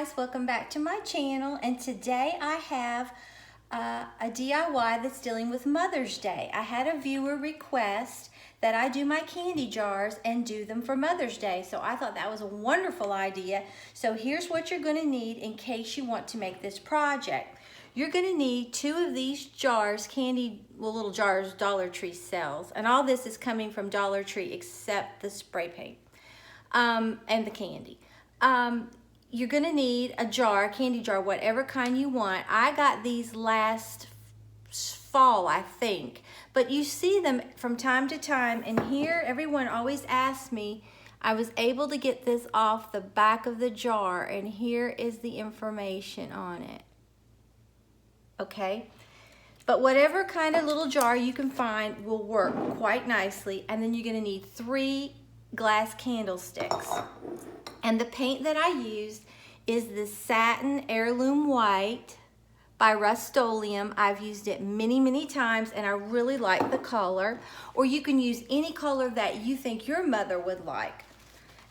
guys, welcome back to my channel, and today I have a DIY that's dealing with Mother's Day. I had a viewer request that I do my candy jars and do them for Mother's Day, so I thought that was a wonderful idea. So here's what you're going to need in case you want to make this project. You're going to need 2 of these jars, little jars Dollar Tree sells, and all this is coming from Dollar Tree except the spray paint and the candy. You're gonna need a candy jar, whatever kind you want. I got these last fall, I think, but you see them from time to time, and here everyone always asks me. I was able to get this off the back of the jar, and here is the information on it. Okay, but whatever kind of little jar you can find will work quite nicely. And then you're gonna need 3 glass candlesticks. And the paint that I used is the Satin Heirloom White by Rust-Oleum. I've used it many times and I really like the color. Or you can use any color that you think your mother would like.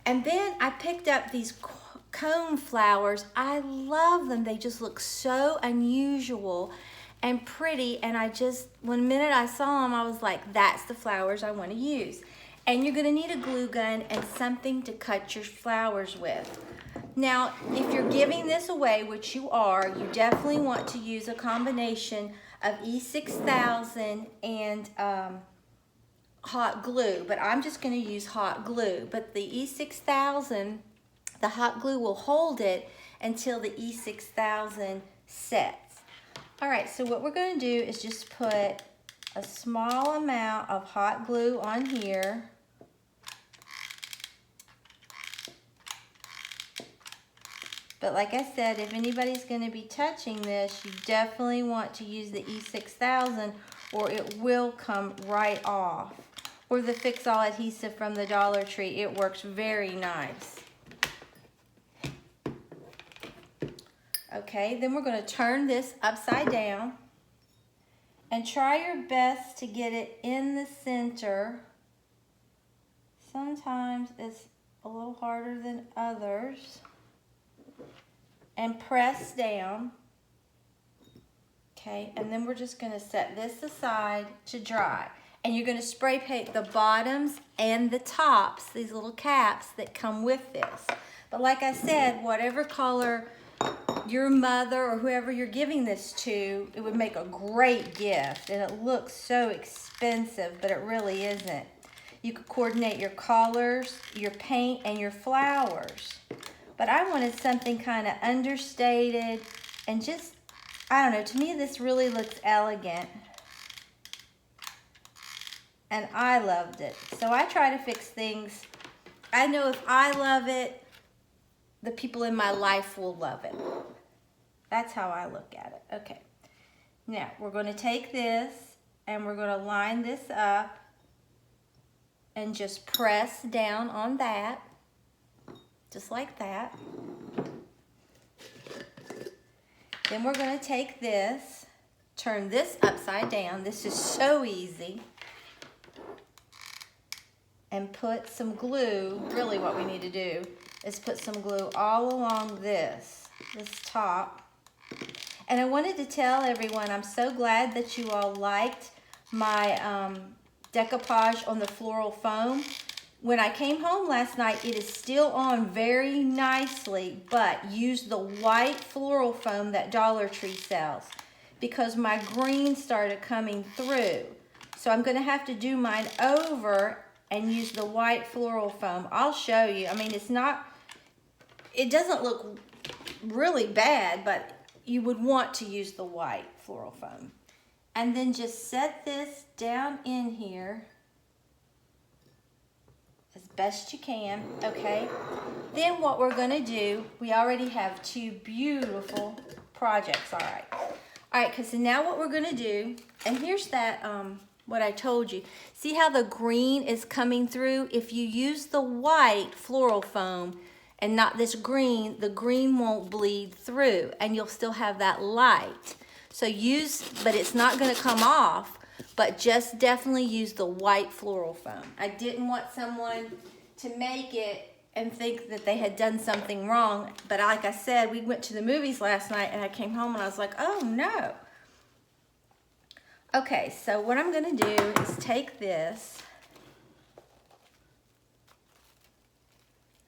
And then I picked up these cone flowers. I love them. They just look so unusual and pretty. And one minute I saw them, I was like, that's the flowers I want to use. And you're gonna need a glue gun and something to cut your flowers with. Now, if you're giving this away, which you are, you definitely want to use a combination of E6000 and hot glue, but I'm just gonna use hot glue. But the E6000, the hot glue will hold it until the E6000 sets. All right, so what we're gonna do is just put a small amount of hot glue on here. But like I said, if anybody's going to be touching this, you definitely want to use the E6000 or it will come right off. Or the Fix-All adhesive from the Dollar Tree. It works very nice. Okay, then we're going to turn this upside down and try your best to get it in the center. Sometimes it's a little harder than others. And press down. Okay, and then we're just gonna set this aside to dry. And you're gonna spray paint the bottoms and the tops, these little caps that come with this. But like I said, whatever color your mother or whoever you're giving this to, it would make a great gift. And it looks so expensive, but it really isn't. You could coordinate your colors, your paint, and your flowers. But I wanted something kind of understated and just, I don't know, to me this really looks elegant. And I loved it. So I try to fix things. I know if I love it, the people in my life will love it. That's how I look at it. Okay. Now, we're going to take this and we're going to line this up and just press down on that. Just like that. Then we're going to take this, turn this upside down. This is so easy. And put some glue. Really what we need to do is put some glue all along this top. And I wanted to tell everyone, I'm so glad that you all liked my decoupage on the floral foam. When I came home last night, it is still on very nicely, but use the white floral foam that Dollar Tree sells because my green started coming through. So I'm going to have to do mine over and use the white floral foam. I'll show you. I mean, it doesn't look really bad, but you would want to use the white floral foam. And then just set this down in here as best you can, okay? Then what we're gonna do, we already have 2 beautiful projects, all right. All right, because now what we're gonna do, and here's that, what I told you. See how the green is coming through? If you use the white floral foam and not this green, the green won't bleed through and you'll still have that light. So but it's not gonna come off, but just definitely use the white floral foam. I didn't want someone to make it and think that they had done something wrong. But like I said, we went to the movies last night and I came home and I was like, oh no. Okay, so what I'm gonna do is take this.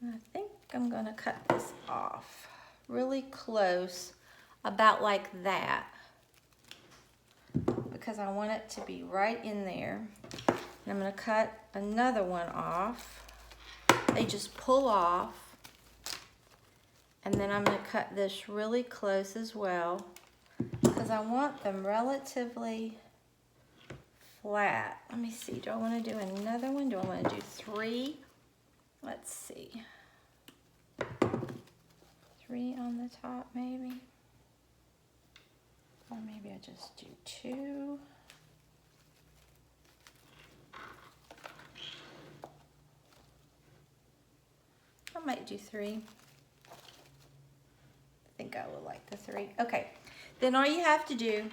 I think I'm gonna cut this off really close, about like that, because I want it to be right in there. And I'm gonna cut another one off. They just pull off. And then I'm gonna cut this really close as well, because I want them relatively flat. Let me see, do I wanna do another one? Do I wanna do 3? Let's see. 3 on the top maybe. Or maybe I just do 2. I might do 3. I think I will like the 3. Okay, then all you have to do,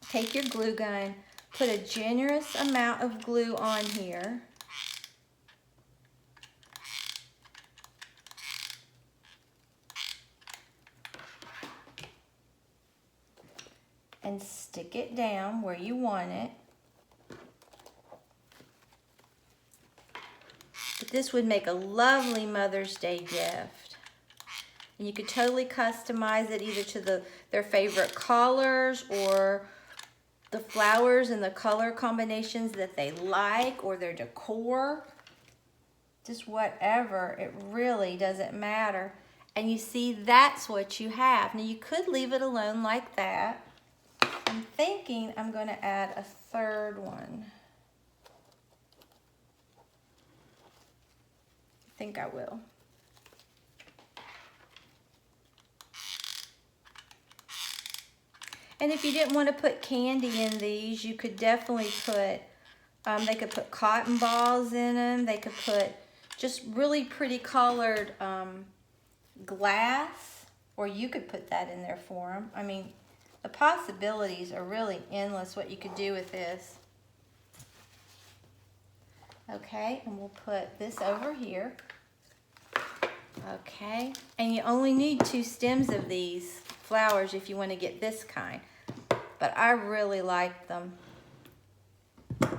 take your glue gun, put a generous amount of glue on here. And stick it down where you want it. But this would make a lovely Mother's Day gift. And you could totally customize it either to their favorite colors or the flowers and the color combinations that they like, or their decor. Just whatever, it really doesn't matter. And you see, that's what you have. Now you could leave it alone like that. I'm thinking I'm going to add a 3rd one. I think I will. And if you didn't want to put candy in these, you could definitely put, they could put cotton balls in them. They could put just really pretty colored glass, or you could put that in there for them. I mean, the possibilities are really endless what you could do with this. Okay, and we'll put this over here. Okay, and you only need 2 stems of these flowers if you want to get this kind. But I really like them. Okay,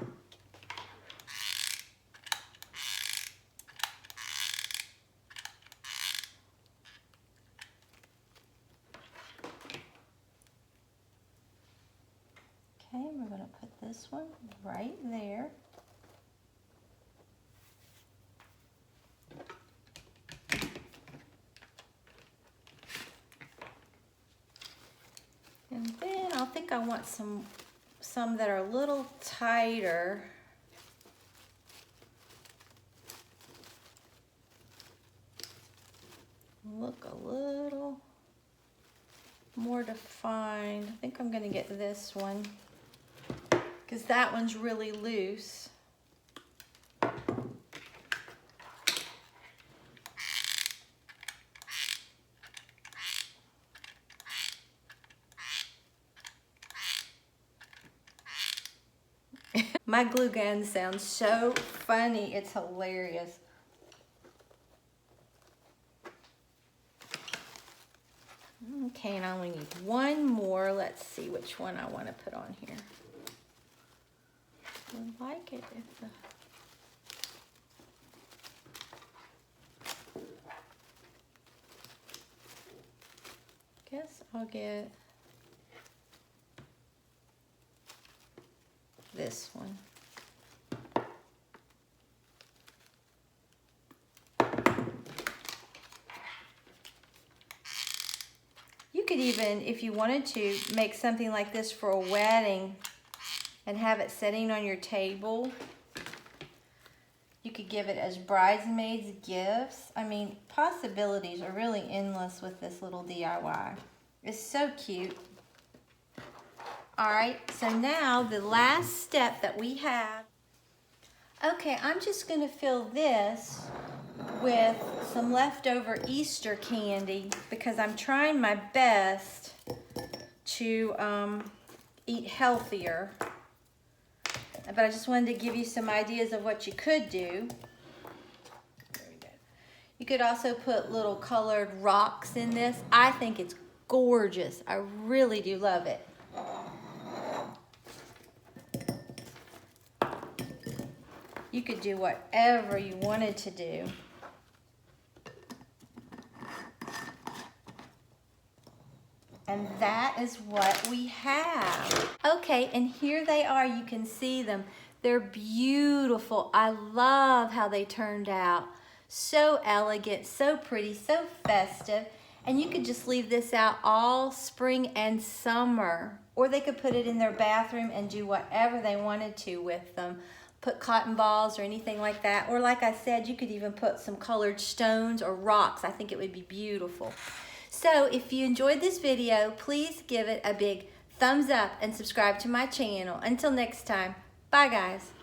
we're going to put this one right there. And then I think I want some that are a little tighter. Look a little more defined. I think I'm going to get this one, because that one's really loose. My glue gun sounds so funny, it's hilarious. Okay, and I only need 1 more. Let's see which one I want to put on here. I would like it if the... Guess I'll get this one. You could even, if you wanted to, make something like this for a wedding and have it sitting on your table. You could give it as bridesmaids gifts. I mean, possibilities are really endless with this little DIY. It's so cute. All right, so now the last step that we have. Okay, I'm just gonna fill this with some leftover Easter candy because I'm trying my best to eat healthier. But I just wanted to give you some ideas of what you could do. Very good. could also put little colored rocks in this. I think it's gorgeous. I really do love it. You could do whatever you wanted to do. And that is what we have. Okay, and here they are. You can see them. They're beautiful. I love how they turned out. So elegant, so pretty, so festive. And you could just leave this out all spring and summer. Or they could put it in their bathroom and do whatever they wanted to with them. Put cotton balls or anything like that. Or like I said, you could even put some colored stones or rocks. I think it would be beautiful. So if you enjoyed this video, please give it a big thumbs up and subscribe to my channel. Until next time, bye guys.